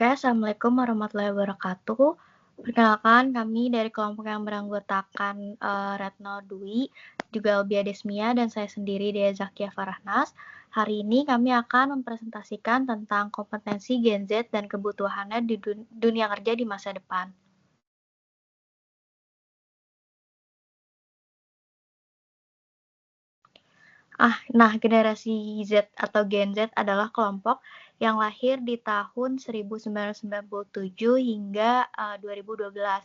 Oke, Assalamualaikum warahmatullahi wabarakatuh. Perkenalkan, kami dari kelompok yang beranggotakan Retno Dwi, juga Elbia Desmia, dan saya sendiri Dea Zakia Farahnas. Hari ini kami akan mempresentasikan tentang kompetensi Gen Z dan kebutuhannya di dunia kerja di masa depan. Nah, generasi Z atau Gen Z adalah kelompok yang lahir di tahun 1997 hingga 2012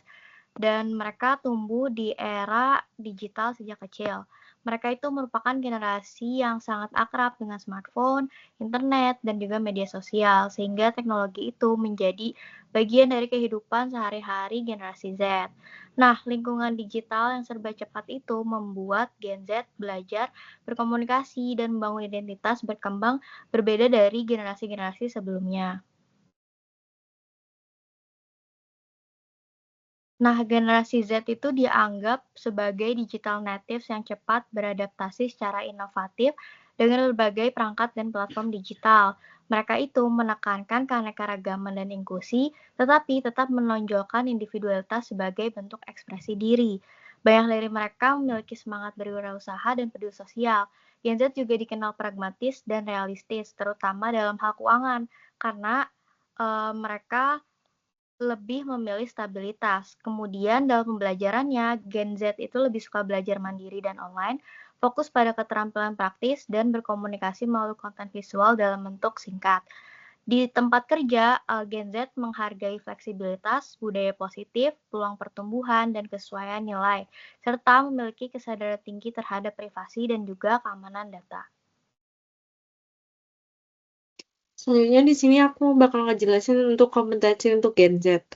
dan mereka tumbuh di era digital sejak kecil. Mereka itu merupakan generasi yang sangat akrab dengan smartphone, internet, dan juga media sosial, sehingga teknologi itu menjadi bagian dari kehidupan sehari-hari generasi Z. Nah, lingkungan digital yang serba cepat itu membuat Gen Z belajar berkomunikasi dan membangun identitas berkembang berbeda dari generasi-generasi sebelumnya. Nah, generasi Z itu dianggap sebagai digital natives yang cepat beradaptasi secara inovatif dengan berbagai perangkat dan platform digital. Mereka itu menekankan keanekaragaman dan inklusi, tetapi tetap menonjolkan individualitas sebagai bentuk ekspresi diri. Banyak dari mereka memiliki semangat berwirausaha dan peduli sosial. Gen Z juga dikenal pragmatis dan realistis, terutama dalam hal keuangan, karena mereka lebih memilih stabilitas. Kemudian dalam pembelajarannya, Gen Z itu lebih suka belajar mandiri dan online, fokus pada keterampilan praktis dan berkomunikasi melalui konten visual dalam bentuk singkat. Di tempat kerja, Gen Z menghargai fleksibilitas, budaya positif, peluang pertumbuhan, dan kesesuaian nilai, serta memiliki kesadaran tinggi terhadap privasi dan juga keamanan data. Selanjutnya di sini aku bakal ngejelasin untuk kompetensi untuk Gen Z.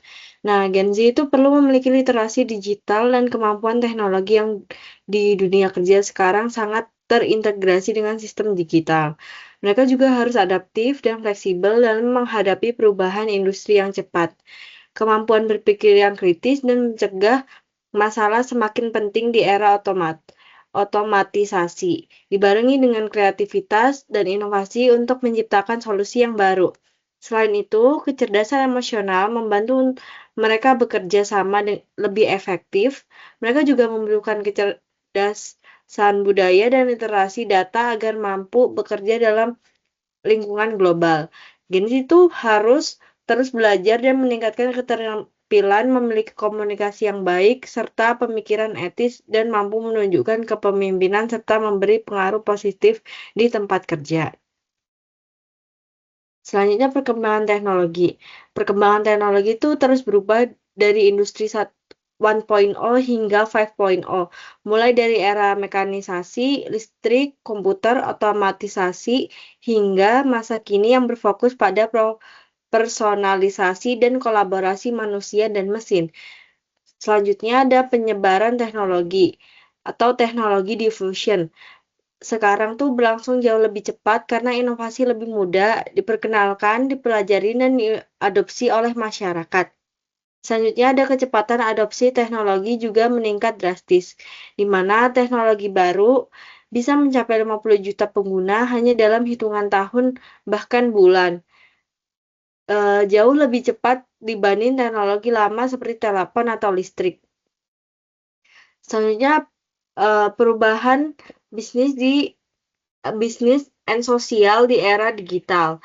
Nah, Gen Z itu perlu memiliki literasi digital dan kemampuan teknologi yang di dunia kerja sekarang sangat terintegrasi dengan sistem digital. Mereka juga harus adaptif dan fleksibel dalam menghadapi perubahan industri yang cepat. Kemampuan berpikir yang kritis dan mencegah masalah semakin penting di era otomatisasi, dibarengi dengan kreativitas dan inovasi untuk menciptakan solusi yang baru. Selain itu, kecerdasan emosional membantu mereka bekerja sama lebih efektif. Mereka juga memerlukan kecerdasan budaya dan literasi data agar mampu bekerja dalam lingkungan global. Gen Z itu harus terus belajar dan meningkatkan keterampilan memiliki komunikasi yang baik, serta pemikiran etis dan mampu menunjukkan kepemimpinan serta memberi pengaruh positif di tempat kerja. Selanjutnya perkembangan teknologi. Perkembangan teknologi itu terus berubah dari industri 1.0 hingga 5.0, mulai dari era mekanisasi, listrik, komputer, otomatisasi, hingga masa kini yang berfokus pada personalisasi dan kolaborasi manusia dan mesin. Selanjutnya ada penyebaran teknologi atau teknologi diffusion. Sekarang tuh berlangsung jauh lebih cepat karena inovasi lebih mudah diperkenalkan, dipelajari, dan diadopsi oleh masyarakat. Selanjutnya ada kecepatan adopsi teknologi juga meningkat drastis, di mana teknologi baru bisa mencapai 50 juta pengguna hanya dalam hitungan tahun bahkan bulan. Jauh lebih cepat dibanding teknologi lama seperti telepon atau listrik. Selanjutnya perubahan bisnis di bisnis and sosial di era digital.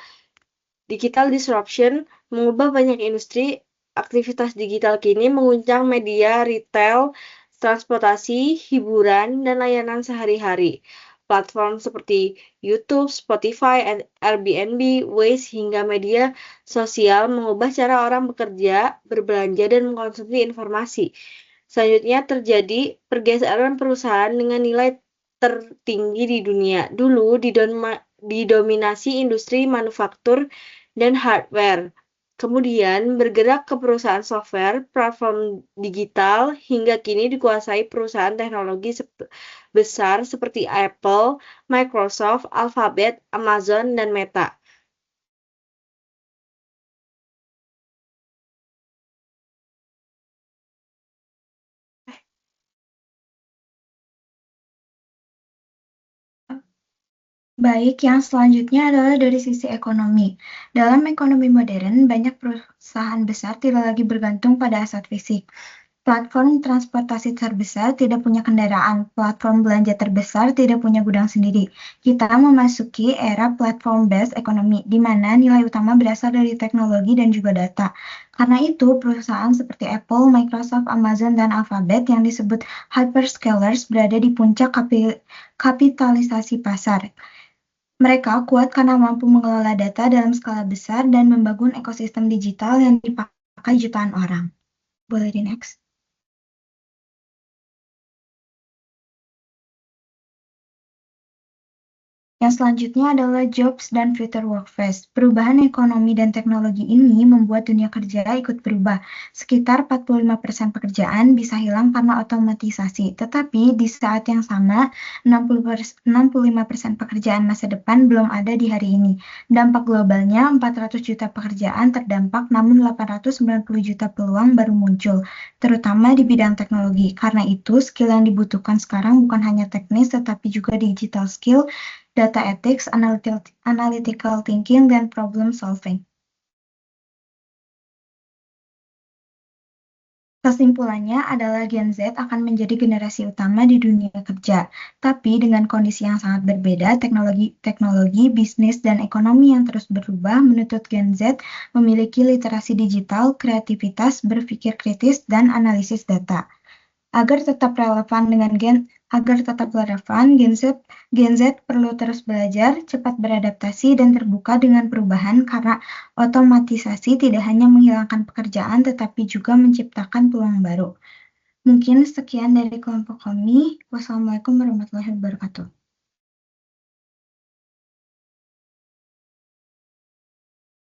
Digital disruption mengubah banyak industri. Aktivitas digital kini menguncang media, retail, transportasi, hiburan, dan layanan sehari-hari. Platform seperti YouTube, Spotify, Airbnb, Waze, hingga media sosial mengubah cara orang bekerja, berbelanja, dan mengkonsumsi informasi. Selanjutnya terjadi pergeseran perusahaan dengan nilai tertinggi di dunia. Dulu didominasi industri manufaktur dan hardware. Kemudian bergerak ke perusahaan software, platform digital, hingga kini dikuasai perusahaan teknologi besar seperti Apple, Microsoft, Alphabet, Amazon, dan Meta. Baik, yang selanjutnya adalah dari sisi ekonomi. Dalam ekonomi modern, banyak perusahaan besar tidak lagi bergantung pada aset fisik. Platform transportasi terbesar tidak punya kendaraan, platform belanja terbesar tidak punya gudang sendiri. Kita memasuki era platform-based economy, di mana nilai utama berasal dari teknologi dan juga data. Karena itu, perusahaan seperti Apple, Microsoft, Amazon, dan Alphabet yang disebut hyperscalers berada di puncak kapitalisasi pasar. Mereka kuat karena mampu mengelola data dalam skala besar dan membangun ekosistem digital yang dipakai jutaan orang. Boleh di next? Yang selanjutnya adalah jobs dan future workforce. Perubahan ekonomi dan teknologi ini membuat dunia kerja ikut berubah. Sekitar 45% pekerjaan bisa hilang karena otomatisasi. Tetapi di saat yang sama, 65% pekerjaan masa depan belum ada di hari ini. Dampak globalnya, 400 juta pekerjaan terdampak, namun 890 juta peluang baru muncul, terutama di bidang teknologi. Karena itu, skill yang dibutuhkan sekarang bukan hanya teknis, tetapi juga digital skill, data ethics, analytical thinking, dan problem solving. Kesimpulannya adalah Gen Z akan menjadi generasi utama di dunia kerja, tapi dengan kondisi yang sangat berbeda, teknologi, bisnis, dan ekonomi yang terus berubah menuntut Gen Z memiliki literasi digital, kreativitas, berpikir kritis, dan analisis data. Agar tetap relevan, Gen Z perlu terus belajar, cepat beradaptasi, dan terbuka dengan perubahan karena otomatisasi tidak hanya menghilangkan pekerjaan tetapi juga menciptakan peluang baru. Mungkin sekian dari kelompok kami. Wassalamualaikum warahmatullahi wabarakatuh.